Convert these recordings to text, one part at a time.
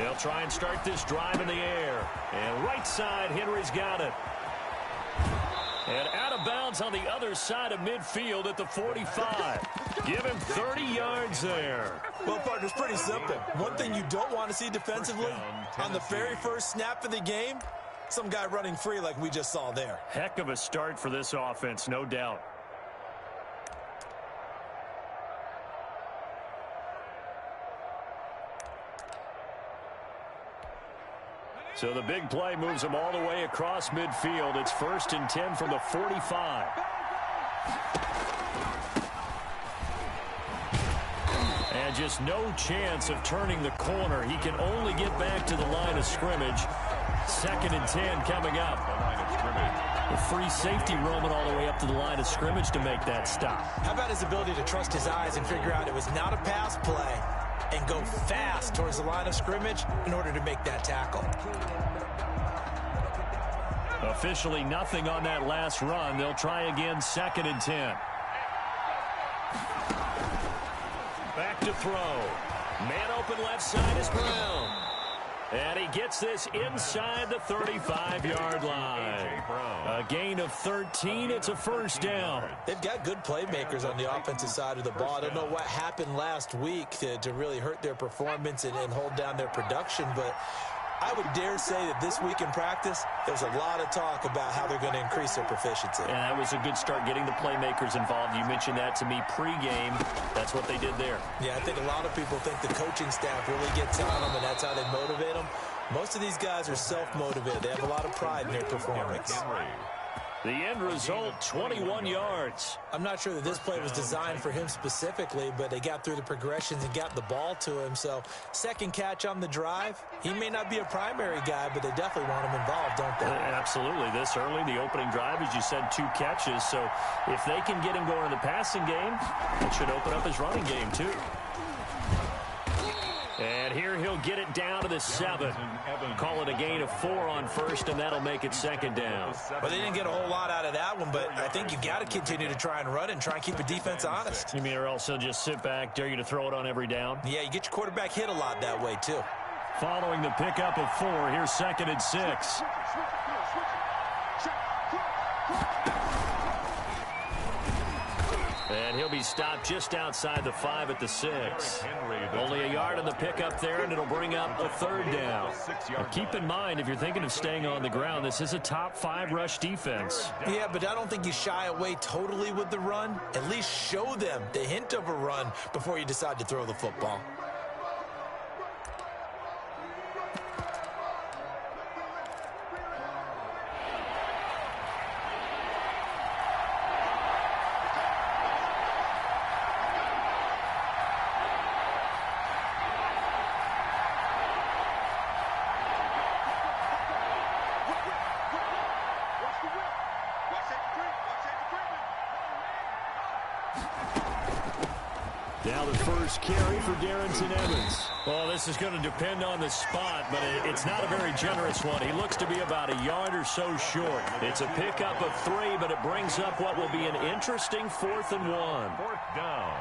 They'll try and start this drive in the air. And right side, Henry's got it. And out of bounds on the other side of midfield at the 45. Give him 30 yards there. Well, partner, it's pretty simple. One thing you don't want to see defensively, on the very first snap of the game, some guy running free like we just saw there. Heck of a start for this offense, no doubt. So the big play moves them all the way across midfield. It's 1st and 10 from the 45. And just no chance of turning the corner. He can only get back to the line of scrimmage. 2nd and 10 coming up. The free safety roaming all the way up to the line of scrimmage to make that stop. How about his ability to trust his eyes and figure out it was not a pass play and go fast towards the line of scrimmage in order to make that tackle. Officially nothing on that last run. They'll try again, 2nd and 10. Back to throw. Man open left side is Brown. And he gets this inside the 35-yard line. A gain of 13. It's a 1st down. They've got good playmakers on the offensive side of the ball. I don't know what happened last week to really hurt their performance and hold down their production, but I would dare say that this week in practice, there's a lot of talk about how they're going to increase their proficiency. And that was a good start getting the playmakers involved. You mentioned that to me pregame. That's what they did there. Yeah, I think a lot of people think the coaching staff really gets on them, and that's how they motivate them. Most of these guys are self-motivated. They have a lot of pride in their performance. The end result, 21 yards. I'm not sure that this play was designed for him specifically, but they got through the progressions and got the ball to him. So, 2nd catch on the drive. He may not be a primary guy, but they definitely want him involved, don't they? Absolutely. This early, the opening drive, as you said, 2 catches. So, if they can get him going in the passing game, it should open up his running game, too. And here he'll get it down to the 7. Call it a gain of 4 on 1st, and that'll make it 2nd down. Well, they didn't get a whole lot out of that one, but I think you've got to continue to try and run and try and keep the defense honest. You mean or else they'll just sit back, dare you to throw it on every down? Yeah, you get your quarterback hit a lot that way, too. Following the pickup of 4, here's 2nd and 6. And he'll be stopped just outside the 5 at the 6. Only a yard on the pickup there, and it'll bring up a 3rd down. Now keep in mind, if you're thinking of staying on the ground, this is a top 5 rush defense. Yeah, but I don't think you shy away totally with the run. At least show them the hint of a run before you decide to throw the football. Now the first carry for Darrington Evans. Well, this is going to depend on the spot, but it's not a very generous one. He looks to be about a yard or so short. It's a pickup of 3, but it brings up what will be an interesting 4th and 1. 4th down.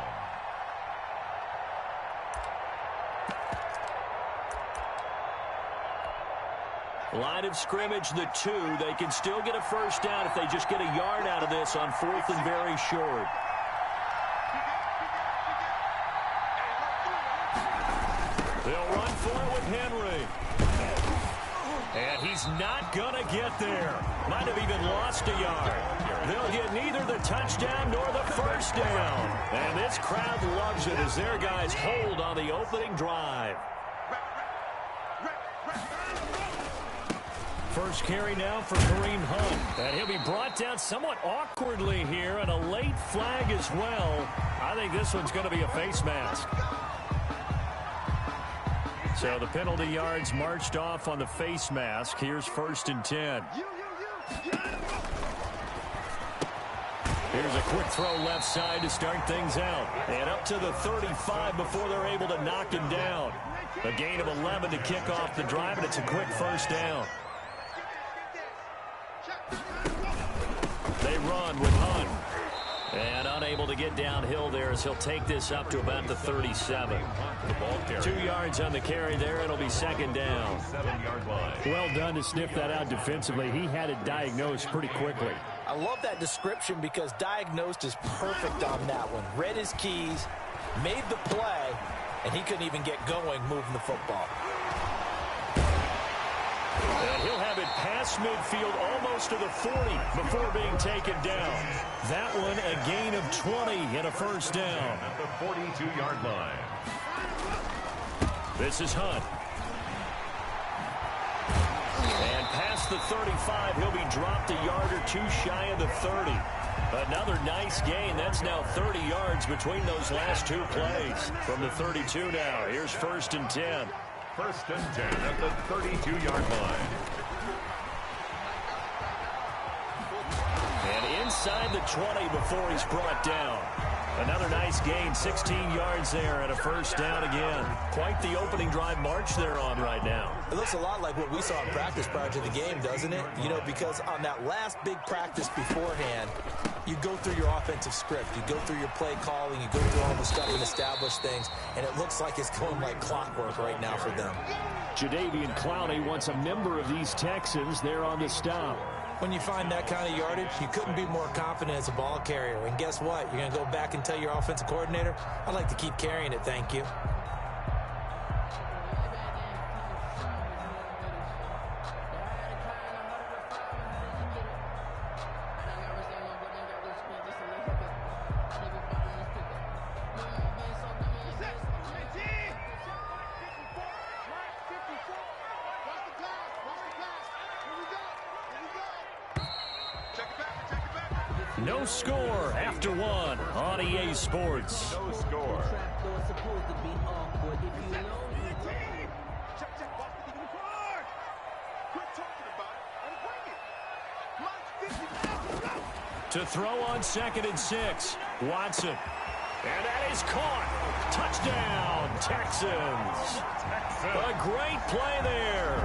Line of scrimmage, the 2. They can still get a 1st down if they just get a yard out of this on 4th and very short. They'll run for it with Henry. And he's not going to get there. Might have even lost a yard. They'll get neither the touchdown nor the 1st down. And this crowd loves it as their guys hold on the opening drive. First carry now for Kareem Hunt. And he'll be brought down somewhat awkwardly here, and a late flag as well. I think this one's going to be a face mask. So the penalty yards marched off on the face mask. Here's 1st and 10. Here's a quick throw left side to start things out. And up to the 35 before they're able to knock him down. A gain of 11 to kick off the drive, and it's a quick 1st down. They run with Hunt. And unable to get downhill there as he'll take this up to about the 37. 2 yards on the carry there. It'll be second down. 7-yard line. Well done to sniff that out defensively. He had it diagnosed pretty quickly. I love that description because diagnosed is perfect on that one. Read his keys, made the play, and he couldn't even get going moving the football. And he'll have it past midfield almost to the 40 before being taken down. That one a gain of 20 and a first down. At the 42-yard line. This is Hunt. And past the 35, he'll be dropped a yard or two shy of the 30. Another nice gain. That's now 30 yards between those last two plays. From the 32 now, here's 1st and 10. 1st and 10 at the 32-yard line. And inside the 20 before he's brought down. Another nice gain, 16 yards there and a first down again. Quite the opening drive march they're on right now. It looks a lot like what we saw in practice prior to the game, doesn't it? You know, because on that last big practice beforehand, you go through your offensive script. You go through your play calling. You go through all the stuff and establish things. And it looks like it's going like clockwork right now for them. Jadeveon Clowney wants a member of these Texans there on the stop. When you find that kind of yardage, you couldn't be more confident as a ball carrier. And guess what? You're going to go back and tell your offensive coordinator, I'd like to keep carrying it, thank you. No score after one on EA Sports. No score. To throw on 2nd and 6, Watson. And that is caught. Touchdown, Texans. A great play there.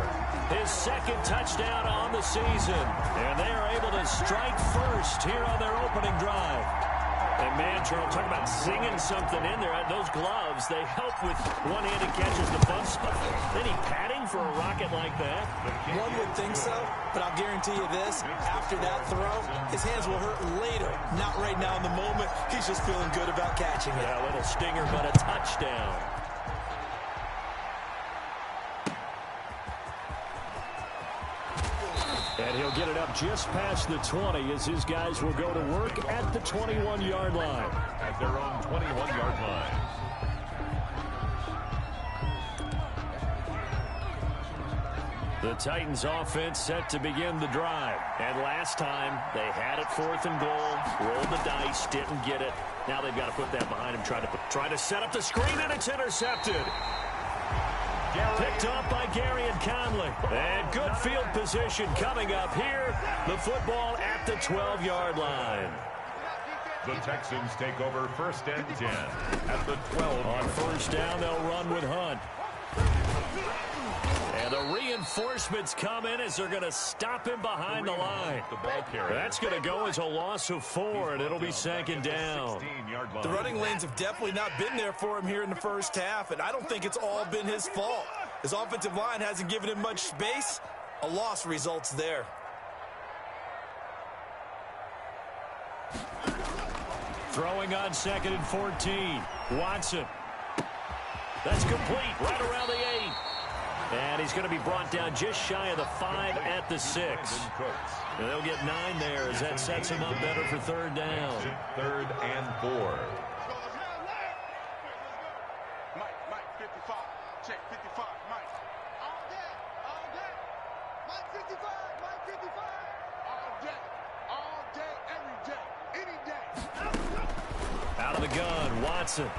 His 2nd touchdown on the season. And they are able to strike first here on their opening drive. And man, Charles, talking about singing something in there. Those gloves, they help with one-handed catches, the fun stuff. Any padding for a rocket like that? One would think so, but I'll guarantee you this. After that throw, his hands will hurt later. Not right now in the moment. He's just feeling good about catching it. Yeah, a little stinger, but a touchdown. And he'll get it up just past the 20 as his guys will go to work at the 21-yard line. At their own 21-yard line. The Titans offense set to begin the drive. And last time, they had it 4th and goal, rolled the dice, didn't get it. Now they've got to put that behind him, try to set up the screen, and it's intercepted. Picked up by Gary and Conley. And good field position coming up here. The football at the 12-yard line. The Texans take over 1st and 10 at the 12. On 1st down, they'll run with Hunt. And the reinforcements come in as they're going to stop him behind the line. That's going to go as a loss of 4, and it'll be 2nd down. The running lanes have definitely not been there for him here in the first half, and I don't think it's all been his fault. His offensive line hasn't given him much space. A loss results there. Throwing on 2nd and 14. Watson. That's complete right around the 8. And he's going to be brought down just shy of the 5 at the 6. And they'll get 9 there as that sets him up better for 3rd down. 3rd and 4. Mike, 55. Check 55. Mike. All day. Mike 55. All day, every day, any day. Out of the gun, Watson.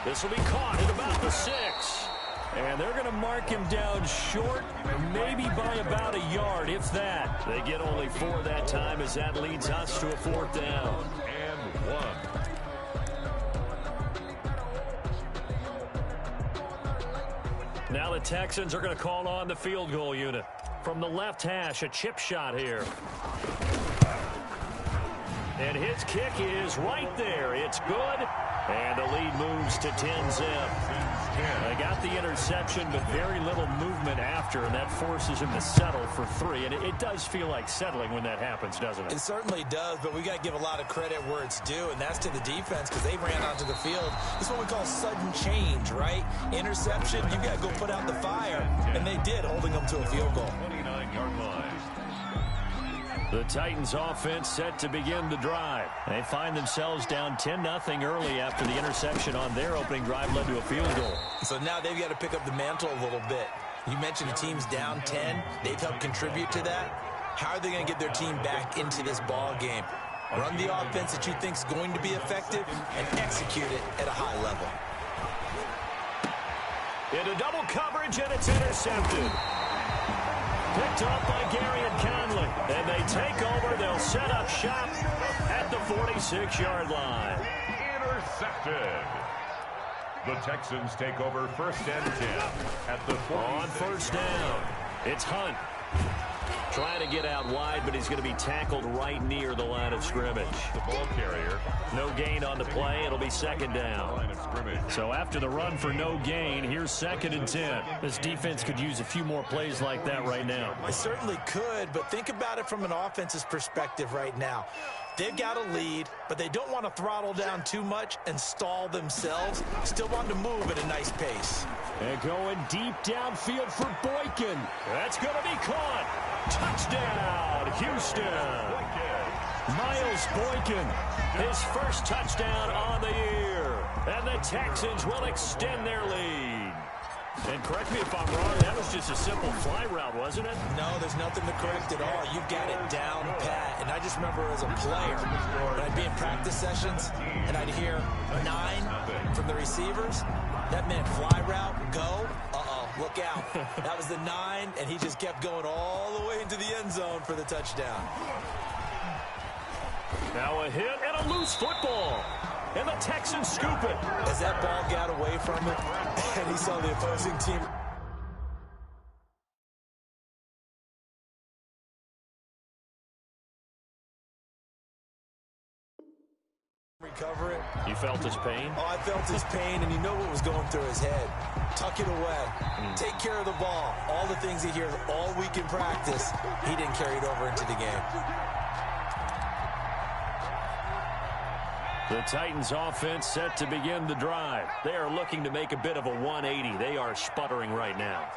This will be caught at about the 6. And they're going to mark him down short, maybe by about a yard, if that. They get only 4 that time as that leads us to a 4th down. And 1. Now the Texans are going to call on the field goal unit. From the left hash, a chip shot here. And his kick is right there. It's good. And the lead moves to 10-zip. They got the interception, but very little movement after, and that forces him to settle for 3. And it does feel like settling when that happens, doesn't it? It certainly does, but we got to give a lot of credit where it's due, and that's to the defense because they ran onto the field. This is what we call sudden change, right? Interception, you got to go put out the fire, and they did, holding them to a field goal. 29-yard line. The Titans offense set to begin the drive. They find themselves down 10-0 early after the interception on their opening drive led to a field goal. So now they've got to pick up the mantle a little bit. You mentioned the team's down 10. They've helped contribute to that. How are they going to get their team back into this ball game? Run the offense that you think is going to be effective and execute it at a high level. Into double coverage, and it's intercepted. Picked off by Gary and Conley. And they take over. They'll set up shop at the 46-yard line. Intercepted. The Texans take over 1st and 10 at the 46. On first down, it's Hunt. Trying to get out wide, but he's going to be tackled right near the line of scrimmage. The ball carrier. No gain on the play. It'll be 2nd down. Line of scrimmage. So after the run for no gain, here's 2nd and 10. This defense could use a few more plays like that right now. They certainly could, but think about it from an offense's perspective right now. They've got a lead, but they don't want to throttle down too much and stall themselves. Still want to move at a nice pace. And going deep downfield for Boykin. That's going to be caught. Touchdown, Houston. Miles Boykin, his first touchdown on the year. And the Texans will extend their lead. And correct me if I'm wrong, that was just a simple fly route, wasn't it? No, there's nothing to correct at all. You've got it down pat. And I just remember as a player, when I'd be in practice sessions and I'd hear 9 from the receivers, that meant fly route, go, look out. That was the 9, and he just kept going all the way into the end zone for the touchdown. Now a hit and a loose football. And the Texans scoop it. As that ball got away from him, and he saw the opposing team recover it. You felt his pain? Oh, I felt his pain, and you know what was going through his head. Tuck it away. Take care of the ball. All the things he hears all week in practice, he didn't carry it over into the game. The Titans offense set to begin the drive. They are looking to make a bit of a 180. They are sputtering right now.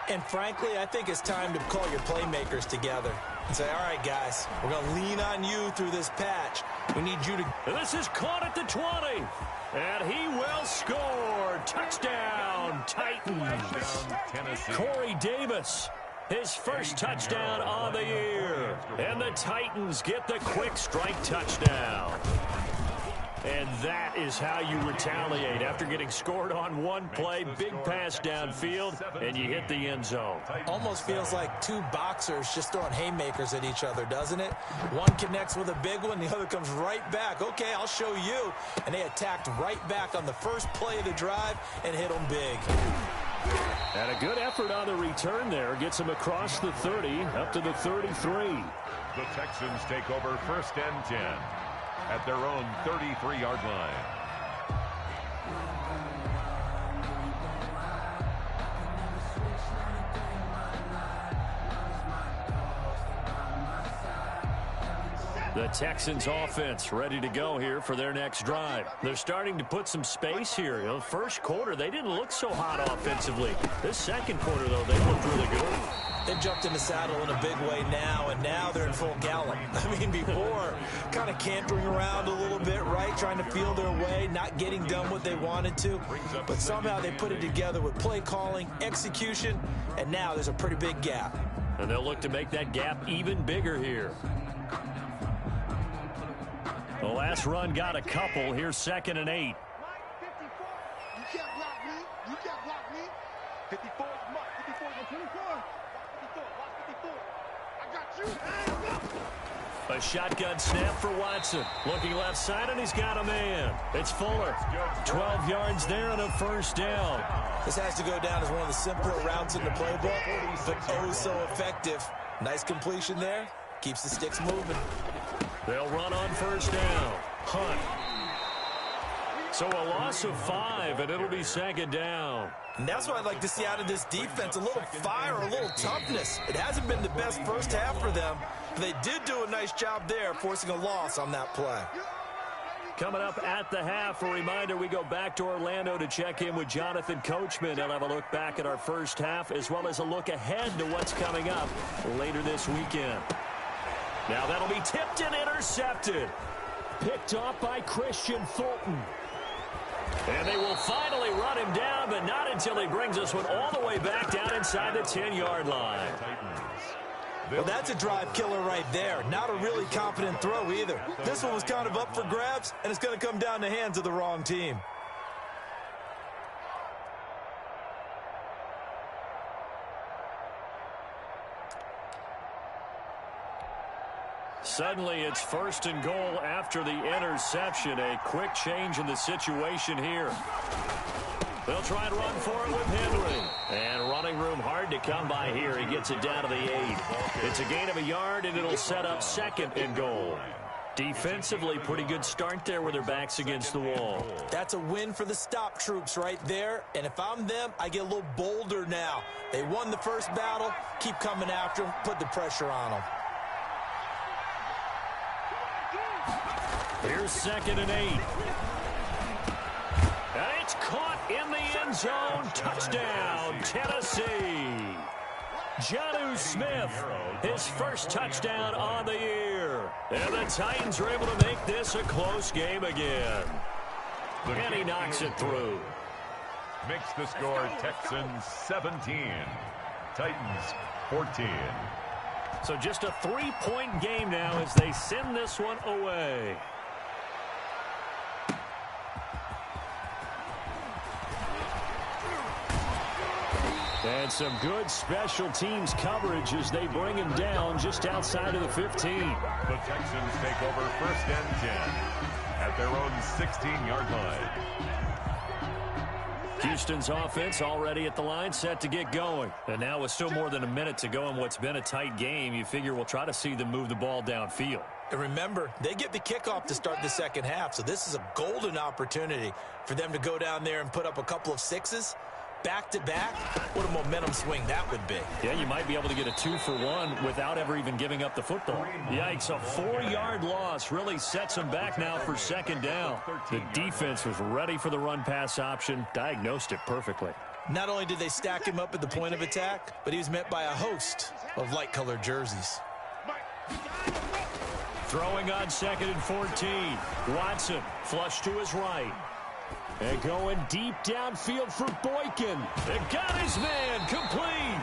And frankly, I think it's time to call your playmakers together and say, all right, guys, we're going to lean on you through this patch. We need you to... And this is caught at the 20. And he will score. Touchdown, Titans. Corey Davis, his first touchdown on the year. And the Titans get the quick strike touchdown. And that is how you retaliate after getting scored on one play, big pass downfield, and you hit the end zone. Almost feels like 2 boxers just throwing haymakers at each other, doesn't it? One connects with a big one, the other comes right back. Okay, I'll show you. And they attacked right back on the first play of the drive and hit them big. And a good effort on the return there. Gets him across the 30, up to the 33. The Texans take over 1st and 10 at their own 33-yard line. The Texans offense ready to go here for their next drive. They're starting to put some space here. You know, first quarter, they didn't look so hot offensively. This second quarter, though, they looked really good. They've jumped in the saddle in a big way now, and now they're in full gallop. I mean, before, kind of cantering around a little bit, right? Trying to feel their way, not getting done what they wanted to. But somehow they put it together with play calling, execution, and now there's a pretty big gap. And they'll look to make that gap even bigger here. The last run got a couple. Here's 2nd and 8. You can't block me. You can't block me. 54 is Mark. 54 is 24. 54. Watch 54. I got you. Hands up. A shotgun snap for Watson. Looking left side, and he's got a man. It's Fuller. 12 yards there and a first down. This has to go down as one of the simpler routes in the playbook, but oh so effective. Nice completion there. Keeps the sticks moving. They'll run on first down. Hunt. So a loss of 5, and it'll be second down. And that's what I'd like to see out of this defense, a little fire, a little toughness. It hasn't been the best first half for them, but they did do a nice job there, forcing a loss on that play. Coming up at the half, a reminder, we go back to Orlando to check in with Jonathan Coachman. He'll have a look back at our first half, as well as a look ahead to what's coming up later this weekend. Now that'll be tipped and intercepted. Picked off by Christian Fulton. And they will finally run him down, but not until he brings this one all the way back down inside the 10-yard line. Well, that's a drive killer right there. Not a really confident throw either. This one was kind of up for grabs, and it's going to come down the hands of the wrong team. Suddenly, it's first and goal after the interception. A quick change in the situation here. They'll try and run for it with Henry. And running room hard to come by here. He gets it down to the 8. It's a gain of a yard, and it'll set up second and goal. Defensively, pretty good start there with their backs against the wall. That's a win for the stop troops right there. And if I'm them, I get a little bolder now. They won the first battle. Keep coming after them. Put the pressure on them. Here's second and 8. And it's caught in the end zone. Touchdown, Tennessee. Jonnu Smith, his first touchdown on the year. And the Titans are able to make this a close game again. And he knocks it through. Makes the score Texans 17, Titans 14. So just a 3-point game now as they send this one away. And some good special teams coverage as they bring him down just outside of the 15. The Texans take over first and 10 at their own 16-yard line. Houston's offense already at the line, set to get going. And now with still more than a minute to go in what's been a tight game, you figure we'll try to see them move the ball downfield. And remember, they get the kickoff to start the second half, so this is a golden opportunity for them to go down there and put up a couple of sixes. Back-to-back, what a momentum swing that would be. Yeah, you might be able to get a 2-for-1 without ever even giving up the football. Yikes, a 4-yard loss really sets them back now for second down. The defense was ready for the run-pass option, diagnosed it perfectly. Not only did they stack him up at the point of attack, but he was met by a host of light-colored jerseys. Throwing on second and 14. Watson, flush to his right. And going deep downfield for Boykin. And got his man complete.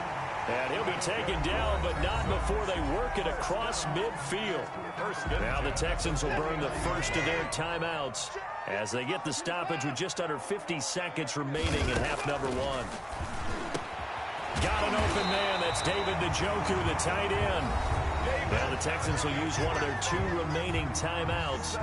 And he'll be taken down, but not before they work it across midfield. Now the Texans will burn the first of their timeouts as they get the stoppage with just under 50 seconds remaining in half number 1. Got an open man. That's David Njoku, the tight end. Now the Texans will use one of their 2 remaining timeouts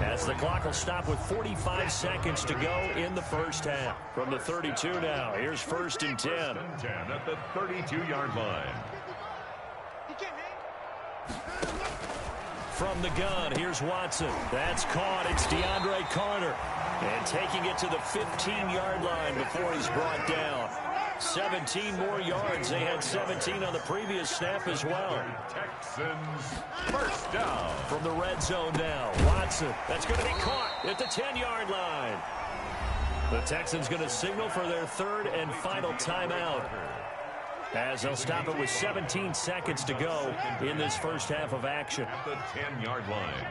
as the clock will stop with 45 seconds to go in the first half. From the 32 now, here's first and 10. At the 32-yard line. From the gun, here's Watson. That's caught. It's DeAndre Carter. And taking it to the 15-yard line before he's brought down. 17 more yards. They had 17 on the previous snap as well. Texans first down. From the red zone now, Watson. That's going to be caught at the 10-yard line. The Texans going to signal for their third and final timeout as they'll stop it with 17 seconds to go in this first half of action. At the 10-yard line.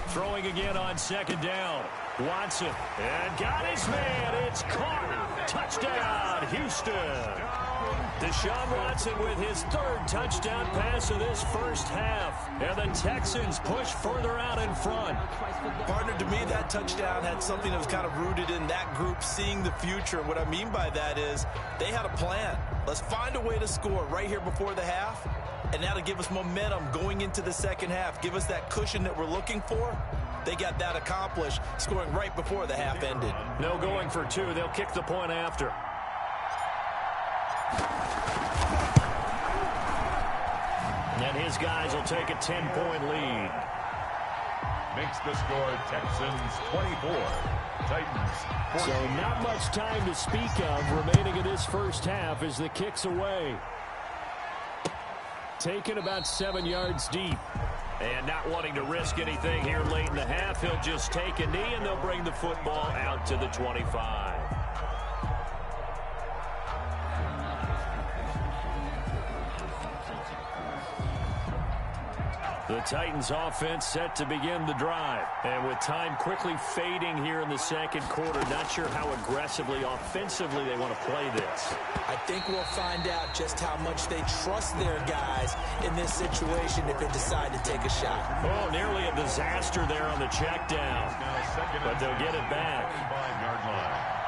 Throwing again on second down. Watson. And got his man. It's caught. Touchdown, Houston. Deshaun Watson with his 3rd touchdown pass of this first half. And the Texans push further out in front. Partner, to me, that touchdown had something that was kind of rooted in that group seeing the future. What I mean by that is they had a plan. Let's find a way to score right here before the half. And that'll give us momentum going into the second half. Give us that cushion that we're looking for. They got that accomplished, scoring right before the half ended. No going for 2. They'll kick the point after. And his guys will take a 10-point lead. Makes the score Texans 24, Titans 14. So not much time to speak of remaining in this first half as the kick's away. Taken about 7 yards deep. And not wanting to risk anything here late in the half, he'll just take a knee and they'll bring the football out to the 25. The Titans offense set to begin the drive. And with time quickly fading here in the second quarter, not sure how aggressively, offensively they want to play this. I think we'll find out just how much they trust their guys in this situation if they decide to take a shot. Oh, nearly a disaster there on the check down. But they'll get it back. 5-yard line.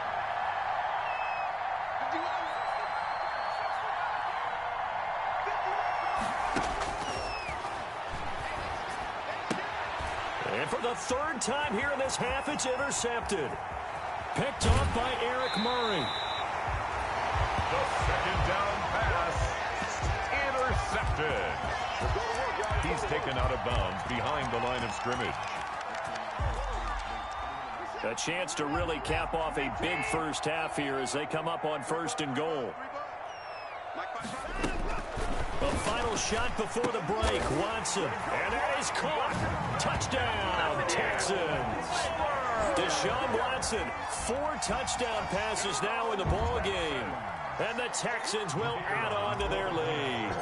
And for the third time here in this half, it's intercepted. Picked off by Eric Murray. The second down pass, intercepted. He's taken out of bounds behind the line of scrimmage. A chance to really cap off a big first half here as they come up on 1st and goal. A final shot before the break. Watson. And that is caught. Touchdown, Texans. Deshaun Watson, 4 touchdown passes now in the ball game. And the Texans will add on to their lead.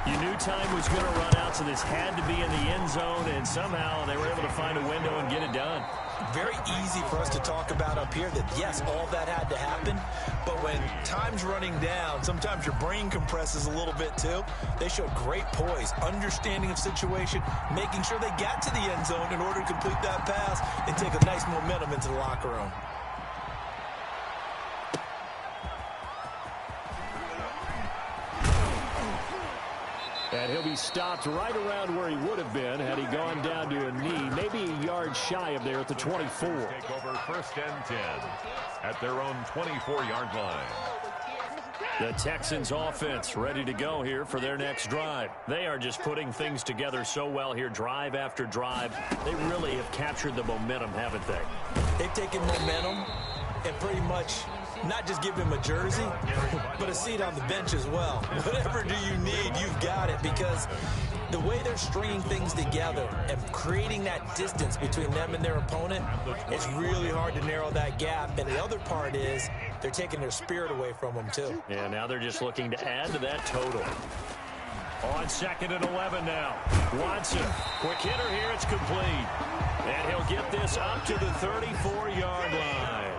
You knew time was going to run out, so this had to be in the end zone, and somehow they were able to find a window and get it done. Very easy for us to talk about up here that, yes, all that had to happen. But when time's running down, sometimes your brain compresses a little bit too. They showed great poise, understanding of situation, making sure they got to the end zone in order to complete that pass and take a nice momentum into the locker room. And he'll be stopped right around where he would have been had he gone down to a knee, maybe a yard shy of there at the 24. Take over 1st and 10 at their own 24-yard line. The Texans offense ready to go here for their next drive. They are just putting things together so well here, drive after drive. They really have captured the momentum, haven't they? They've taken momentum and pretty much not just give him a jersey, but a seat on the bench as well. Whatever do you need, you've got it, because the way they're stringing things together and creating that distance between them and their opponent, it's really hard to narrow that gap. And the other part is they're taking their spirit away from them, too. Yeah, now they're just looking to add to that total. On 2nd and 11 now. Watson, quick hitter here, it's complete. And he'll get this up to the 34-yard line.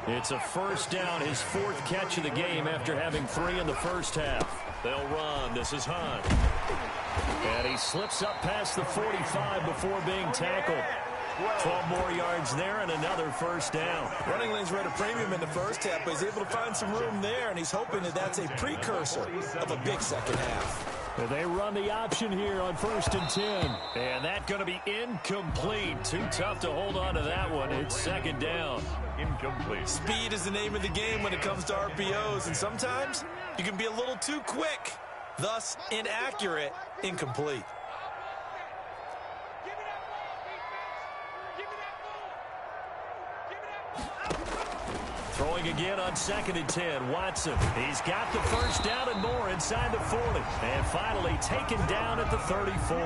It's a first down, his 4th catch of the game after having 3 in the first half. They'll run. This is Hunt. And he slips up past the 45 before being tackled. 12 more yards there and another first down. Running lanes were at a premium in the first half, but he's able to find some room there, and he's hoping that that's a precursor of a big second half. They run the option here on 1st and 10. And that's going to be incomplete. Too tough to hold on to that one. It's 2nd down. Incomplete. Speed is the name of the game when it comes to RPOs, and sometimes you can be a little too quick, thus inaccurate, incomplete. Throwing again on 2nd and 10. Watson. He's got the first down and more inside the 40. And finally taken down at the 34.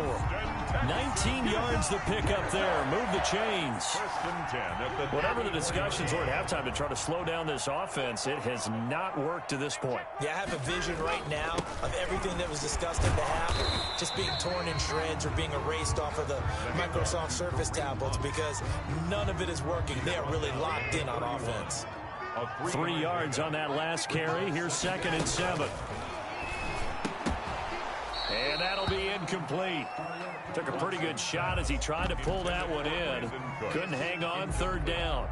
19 yards to pick up there. Move the chains. 1st and 10 at the Whatever the discussions were at halftime to try to slow down this offense, it has not worked to this point. Yeah, I have a vision right now of everything that was discussed at the half just being torn in shreds or being erased off of the Microsoft Surface tablets because none of it is working. They are really locked in on offense. 3 yards on that last carry. Here's 2nd and 7. And that'll be incomplete. Took a pretty good shot as he tried to pull that one in. Couldn't hang on. 3rd down.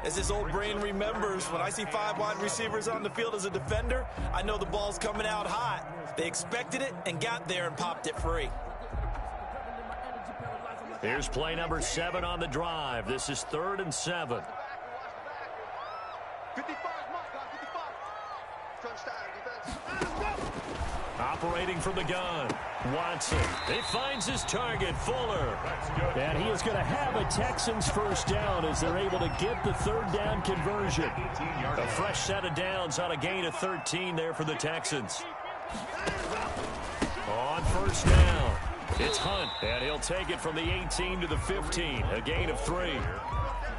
As this old brain remembers, when I see 5 wide receivers on the field as a defender, I know the ball's coming out hot. They expected it and got there and popped it free. Here's play number 7 on the drive. This is 3rd and 7. 55, mark, 55. Touchdown, defense. Operating from the gun. Watson. He finds his target, Fuller. And he is going to have a Texans first down as they're able to get the third down conversion. A fresh set of downs on a gain of 13 there for the Texans. On first down, it's Hunt, and he'll take it from the 18 to the 15, a gain of 3.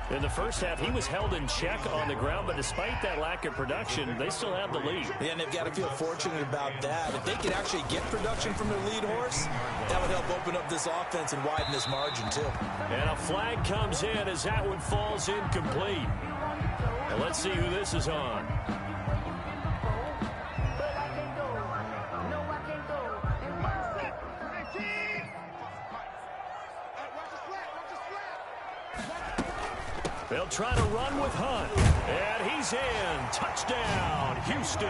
In the first half, he was held in check on the ground, but despite that lack of production, they still have the lead. Yeah, and they've got to feel fortunate about that. If they could actually get production from their lead horse, that would help open up this offense and widen this margin, too. And a flag comes in as that one falls incomplete. Now let's see who this is on. They'll try to run with Hunt. And he's in. Touchdown, Houston.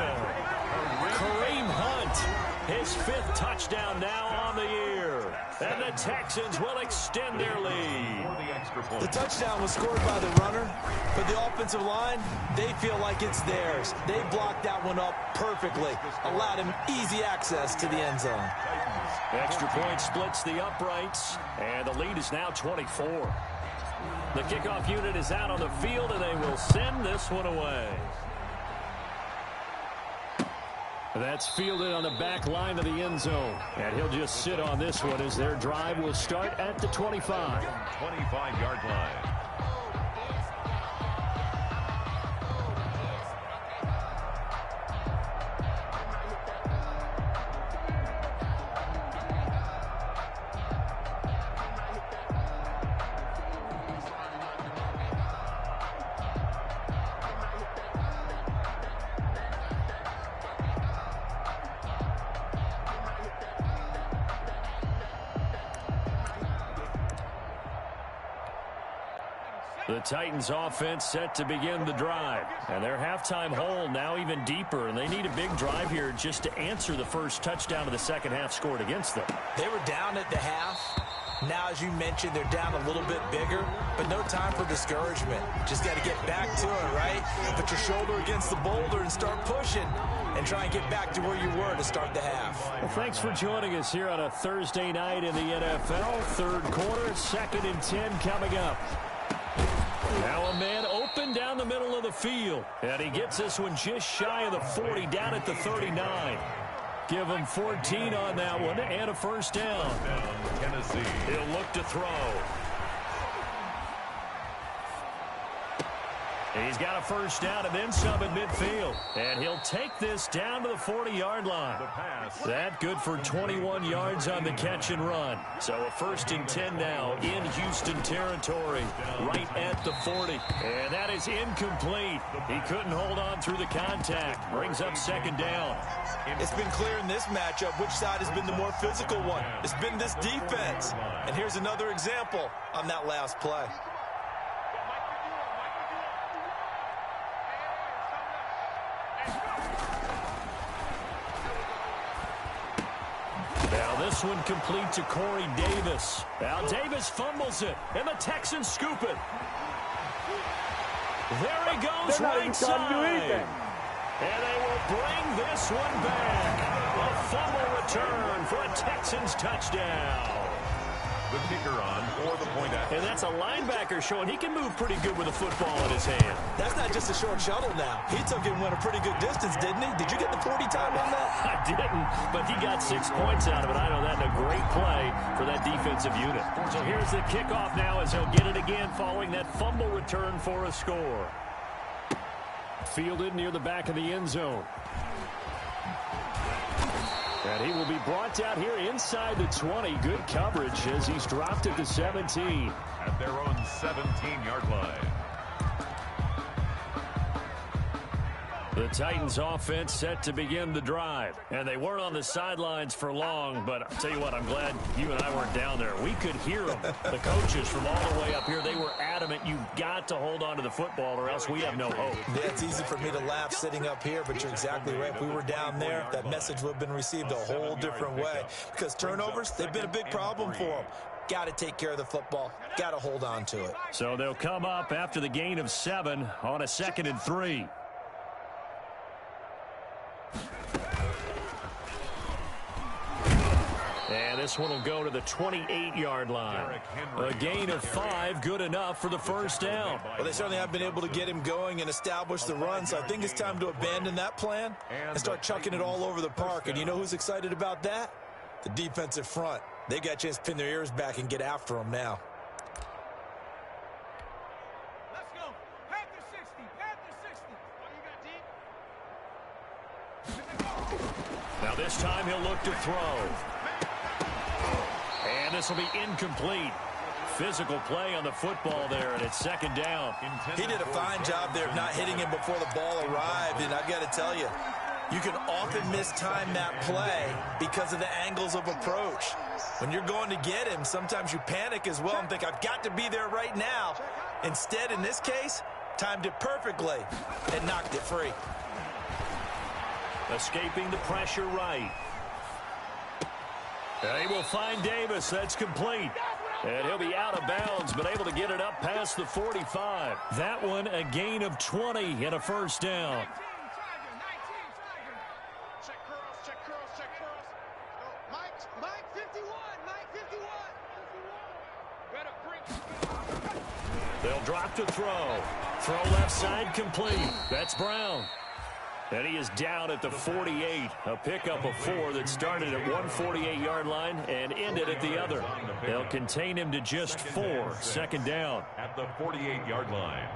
Kareem Hunt, his 5th touchdown now on the year. And the Texans will extend their lead. The touchdown was scored by the runner, but the offensive line, they feel like it's theirs. They blocked that one up perfectly, allowed him easy access to the end zone. Extra point splits the uprights, and the lead is now 24. The kickoff unit is out on the field, and they will send this one away. That's fielded on the back line of the end zone. And he'll just sit on this one as their drive will start at the 25. 25-yard line. The Titans offense set to begin the drive. And their halftime hole now even deeper. And they need a big drive here just to answer the first touchdown of the second half scored against them. They were down at the half. Now, as you mentioned, they're down a little bit bigger, but no time for discouragement. Just got to get back to it, right? Put your shoulder against the boulder and start pushing and try and get back to where you were to start the half. Well, thanks for joining us here on a Thursday night in the NFL. Third quarter, 2nd and 10 coming up. Now a man open down the middle of the field. And he gets this one just shy of the 40, down at the 39. Give him 14 on that one and a first down. Tennessee. He'll look to throw. He's got a first down and then some at midfield. And he'll take this down to the 40-yard line. That good for 21 yards on the catch and run. So a 1st and 10 now in Houston territory, right at the 40. And that is incomplete. He couldn't hold on through the contact. Brings up 2nd down. It's been clear in this matchup which side has been the more physical one. It's been this defense. And here's another example on that last play. Now this one complete to Corey Davis. Now Davis fumbles it, and the Texans scoop it. There he goes right side. And they will bring this one back. A fumble return for a Texans touchdown. The kicker on for the point after. And that's a linebacker showing he can move pretty good with a football in his hand. That's not just a short shuttle now. He took it and went a pretty good distance, didn't he? Did you get the 40 time on that? I didn't, but he got 6 points out of it. I know that's a great play for that defensive unit. So here's the kickoff now as he'll get it again following that fumble return for a score. Fielded near the back of the end zone. And he will be brought down here inside the 20. Good coverage as he's dropped at the 17. At their own 17-yard line. The Titans offense set to begin the drive. And they weren't on the sidelines for long, but I'll tell you what, I'm glad you and I weren't down there. We could hear them. The coaches from all the way up here, they were adamant, you've got to hold on to the football or else we have no hope. Yeah, it's easy for me to laugh sitting up here, but you're exactly right. If we were down there, that message would have been received a whole different way. Because turnovers, they've been a big problem for them. Got to take care of the football. Got to hold on to it. So they'll come up after the gain of 7 on a 2nd and 3. this one will go to the 28-yard line. A gain of 5, good enough for the first down. Well, they certainly have been able to get him going and establish the run, so I think it's time to abandon that plan and start chucking it all over the park. And you know who's excited about that? The defensive front. They got a chance to pin their ears back and get after him now. Let's go. Panther 60. Panther 60. What you got, D? Now this time he'll look to throw. And this will be incomplete. Physical play on the football there, and it's second down. He did a fine job there of not hitting him before the ball arrived, and I've got to tell you, you can often mistime that play because of the angles of approach. When you're going to get him, sometimes you panic as well and think, I've got to be there right now. Instead, in this case, timed it perfectly and knocked it free. Escaping the pressure right. And he will find Davis. That's complete. And he'll be out of bounds, but able to get it up past the 45. That one a gain of 20 and a first down. Check curls, check curls, check curls. Mike 51, Mike 51. Better bring. They'll drop to throw. Throw left side complete. That's Brown. And he is down at the 48. A pickup of 4 that started at 148-yard line and ended at the other. They'll contain him to just 4. Second down. At the 48-yard line.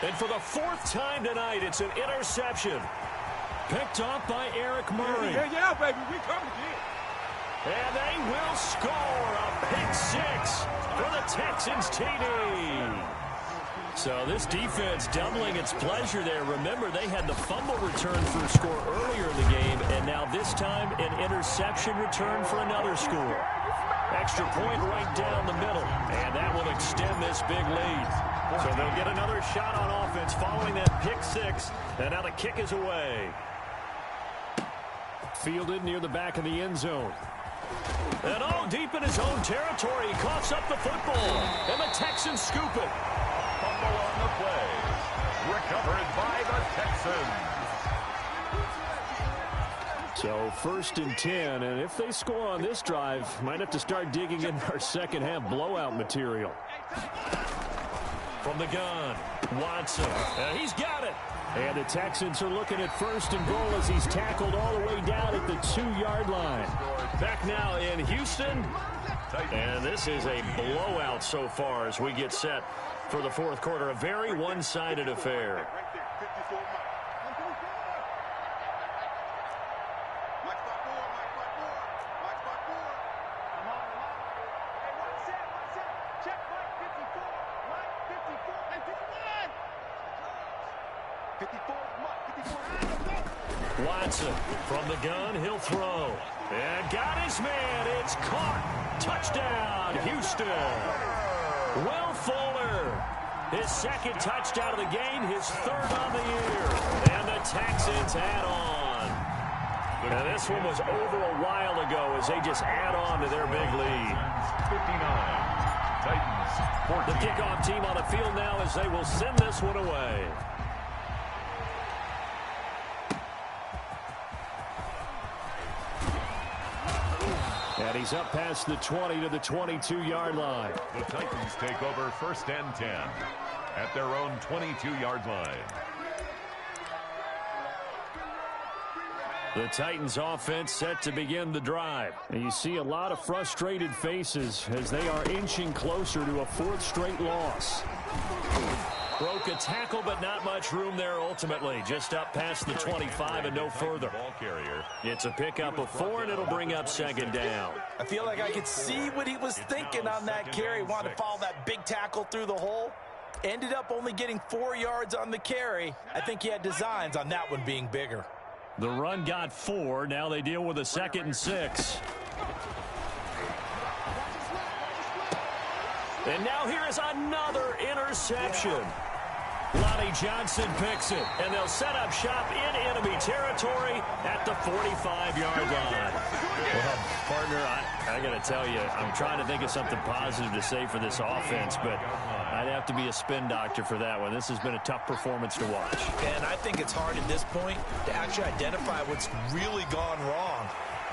And for the 4th time tonight, it's an interception. Picked off by Eric Murray. Yeah, baby, we coming again. And they will score a pick 6 for the Texans TD. So this defense doubling its pleasure there. Remember, they had the fumble return for a score earlier in the game, and now this time an interception return for another score. Extra point right down the middle, and that will extend this big lead. So they'll get another shot on offense following that pick 6, and now the kick is away. Fielded near the back of the end zone. And all deep in his own territory, he coughs up the football, and the Texans scoop it. Fumble on the play. Recovered by the Texans. So 1st and 10, and if they score on this drive, might have to start digging in our second half blowout material. From the gun, Watson. He's got it. And the Texans are looking at 1st and goal as he's tackled all the way down at the 2-yard line. Back now in Houston. And this is a blowout so far as we get set for the 4th quarter. A very one-sided affair. Watson from the gun, he'll throw. And got his man. It's caught. Touchdown, Houston. Will Fuller, his 2nd touchdown of the game, his 3rd on the year. And the Texans add on. Now this one was over a while ago as they just add on to their big lead. 59. Titans 14. The kickoff team on the field now as they will send this one away. And he's up past the 20 to the 22-yard line. The Titans take over 1st and 10 at their own 22-yard line. The Titans offense set to begin the drive. And you see a lot of frustrated faces as they are inching closer to a 4th straight loss. Broke a tackle, but not much room there ultimately. Just up past the 25 and no further. Ball carrier. It's a pickup of 4, and it'll bring up 2nd down. I feel like I could see what he was thinking on that carry. Wanted to follow that big tackle through the hole. Ended up only getting 4 yards on the carry. I think he had designs on that one being bigger. The run got 4. Now they deal with a 2nd and 6. And now here is another interception. Lonnie Johnson picks it, and they'll set up shop in enemy territory at the 45-yard line. Well, Partner, I got to tell you, I'm trying to think of something positive to say for this offense, but I'd have to be a spin doctor for that one. This has been a tough performance to watch. And I think it's hard at this point to actually identify what's really gone wrong.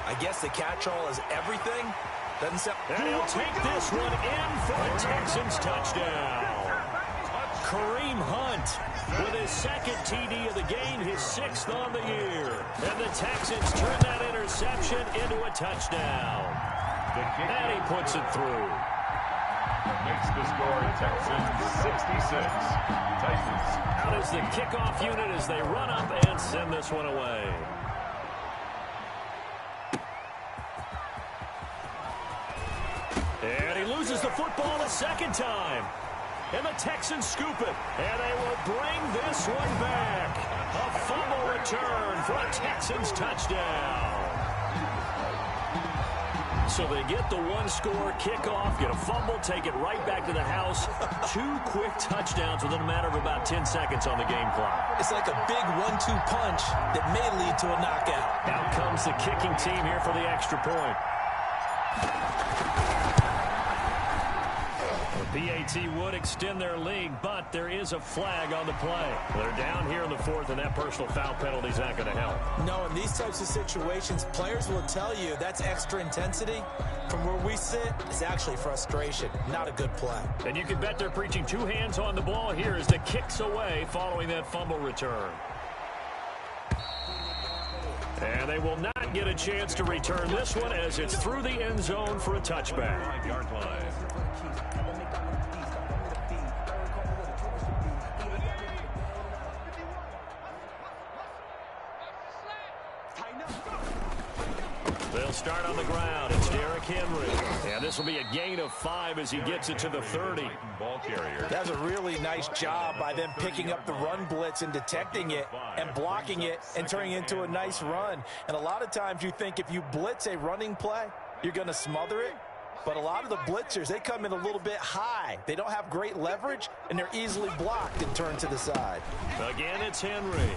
I guess the catch-all is everything. Doesn't sound... And he'll take this one in for a Texans touchdown. Kareem Hunt with his second TD of the game, his 6th on the year. And the Texans turn that interception into a touchdown. And he puts it through. Makes the score Texans 66. Titans. Out is the kickoff unit as they run up and send this one away. And he loses the football a second time. And the Texans scoop it. And they will bring this one back. A fumble return for a Texans touchdown. So they get the one-score kickoff, get a fumble, take it right back to the house. 2 quick touchdowns within a matter of about 10 seconds on the game clock. It's like a big 1-2 punch that may lead to a knockout. Out comes the kicking team here for the extra point. The PAT would extend their lead, but there is a flag on the play. They're down here in the 4th, and that personal foul penalty is not going to help. No, in these types of situations, players will tell you that's extra intensity. From where we sit, it's actually frustration, not a good play. And you can bet they're preaching 2 hands on the ball here as the kick's away following that fumble return. And they will not get a chance to return this one as it's through the end zone for a touchback. 5-yard line. They'll start on the ground. It's Derrick Henry. And this will be a gain of 5 as he gets it to the 30. Ball carrier. That's a really nice job by them picking up the run blitz and detecting it and blocking it and turning it into a nice run. And a lot of times you think if you blitz a running play, you're going to smother it. But a lot of the blitzers, they come in a little bit high. They don't have great leverage, and they're easily blocked and turned to the side. Again, it's Henry.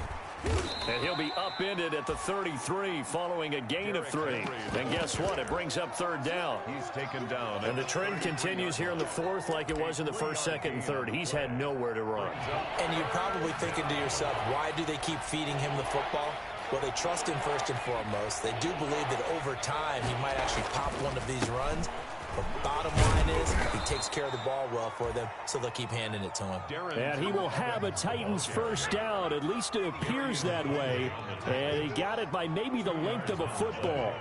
And he'll be upended at the 33 following a gain of 3. And guess what? It brings up 3rd down. He's taken down. And the trend continues here in the 4th like it was in the 1st, 2nd, and 3rd. He's had nowhere to run. And you're probably thinking to yourself, why do they keep feeding him the football? Well, they trust him first and foremost. They do believe that over time he might actually pop one of these runs. But bottom line is he takes care of the ball well for them, so they'll keep handing it to him. And he will have a Titans first down. At least it appears that way. And he got it by maybe the length of a football.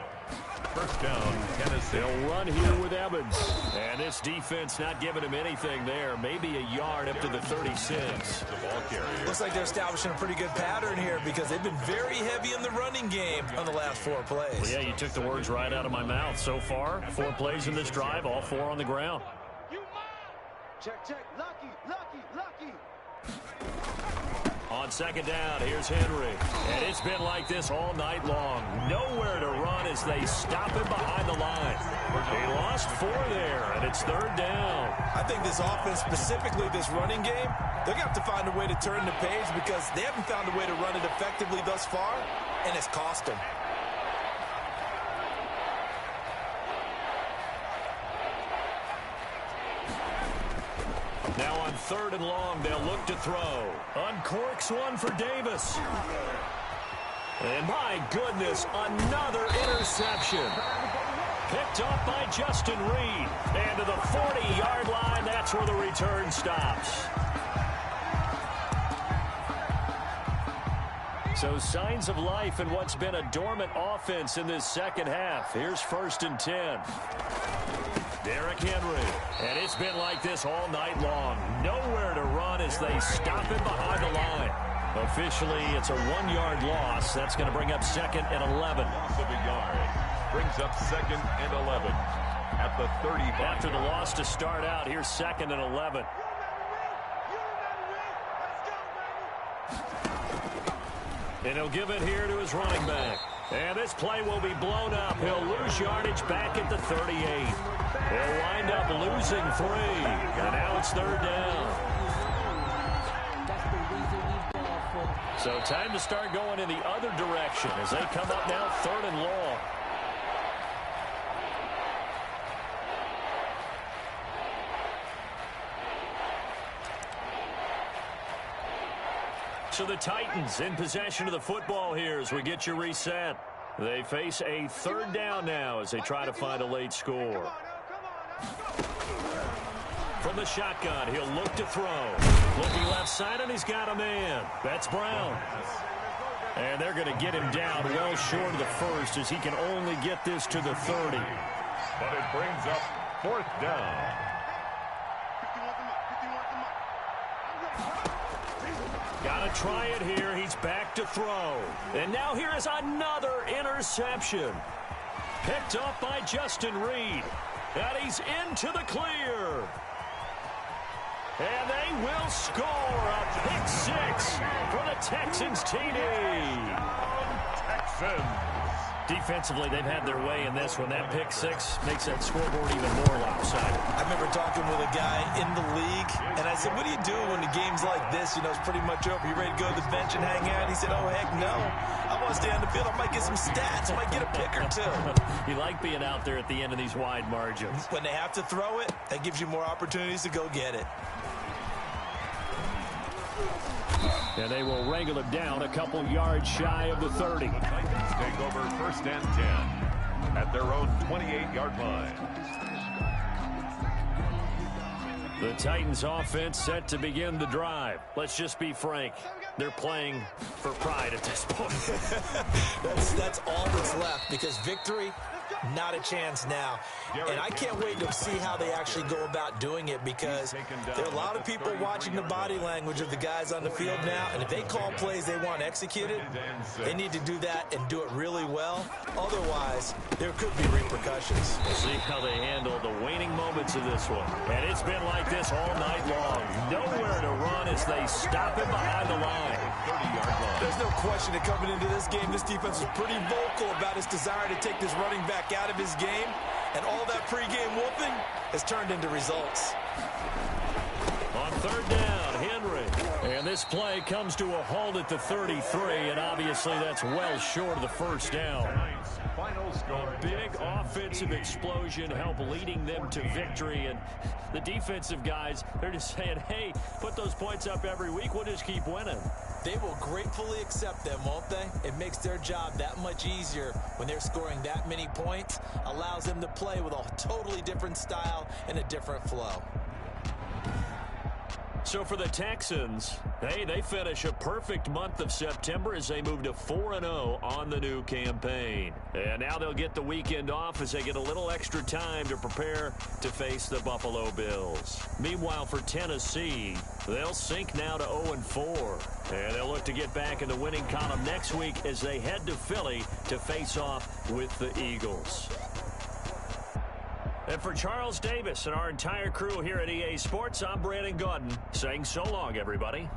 First down, Tennessee. They'll run here with Evans. And this defense not giving him anything there. Maybe a yard up to the 36. The ball carrier. Looks like they're establishing a pretty good pattern here because they've been very heavy in the running game on the last 4 plays. Well, yeah, you took the words right out of my mouth. So far, 4 plays in this drive, all 4 on the ground. Check, check. Lucky, lucky, lucky. On 2nd down, here's Henry. And it's been like this all night long. Nowhere to run as they stop him behind the line. He lost 4 there, and it's 3rd down. I think this offense, specifically this running game, they're going to have to find a way to turn the page because they haven't found a way to run it effectively thus far, and it's cost them. Now on 3rd and long, they'll look to throw. Uncorks one for Davis. And my goodness, another interception. Picked up by Justin Reed. And to the 40-yard line, that's where the return stops. So signs of life in what's been a dormant offense in this second half. Here's 1st and 10. Derrick Henry. And it's been like this all night long. Nowhere to run as they stop him behind the line. Officially, it's a 1-yard loss. That's going to bring up 2nd and 11. Loss of a yard. Brings up 2nd and 11 at the 35. After the loss to start out, here's 2nd and 11. And he'll give it here to his running back. And this play will be blown up. He'll lose yardage back at the 38. He'll wind up losing 3. And now it's 3rd down. So time to start going in the other direction as they come up now 3rd and long. So the Titans in possession of the football here as we get you reset. They face a third down now as they try to find a late score. From the shotgun, he'll look to throw. Looking left side, and he's got a man. That's Brown. And they're going to get him down well short of the first as he can only get this to the 30. But it brings up fourth down. Got to try it here. He's back to throw. And now here is another interception. Picked up by Justin Reed. And he's into the clear. And they will score a pick six for the Texans TD. Texans. Defensively, they've had their way in this one. That pick six makes that scoreboard even more lopsided. I remember talking with a guy in the league, and I said, what do you do when the game's like this? You know, it's pretty much over. You ready to go to the bench and hang out? He said, oh, heck no. I want to stay on the field. I might get some stats. I might get a pick or two. You like being out there at the end of these wide margins. When they have to throw it, that gives you more opportunities to go get it. And they will wrangle him down a couple yards shy of the 30. Titans take over first and 10 at their own 28-yard line. The Titans offense set to begin the drive. Let's just be frank. They're playing for pride at this point. That's all that's left, because victory, not a chance now. And I can't wait to see how they actually go about doing it, because there are a lot of people watching the body language of the guys on the field now, and if they call plays they want executed, they need to do that and do it really well. Otherwise, there could be repercussions. We'll see how they handle the waning moments of this one. And it's been like this all night long. Nowhere to run as they stop him behind the line. 30-yard line. There's no question that coming into this game, this defense was pretty vocal about its desire to take this running back out of his game, and all that pregame whooping has turned into results. On third down, Henry. And this play comes to a halt at the 33, and obviously that's well short of the first down. Final score. A big offensive explosion help leading them to victory, and the defensive guys, they're just saying, hey, put those points up every week, we'll just keep winning. They will gratefully accept them, won't they? It makes their job that much easier when they're scoring that many points, allows them to play with a totally different style and a different flow. So for the Texans, hey, they finish a perfect month of September as they move to 4-0 on the new campaign. And now they'll get the weekend off as they get a little extra time to prepare to face the Buffalo Bills. Meanwhile, for Tennessee, they'll sink now to 0-4. And they'll look to get back in the winning column next week as they head to Philly to face off with the Eagles. And for Charles Davis and our entire crew here at EA Sports, I'm Brandon Gaudin saying so long, everybody.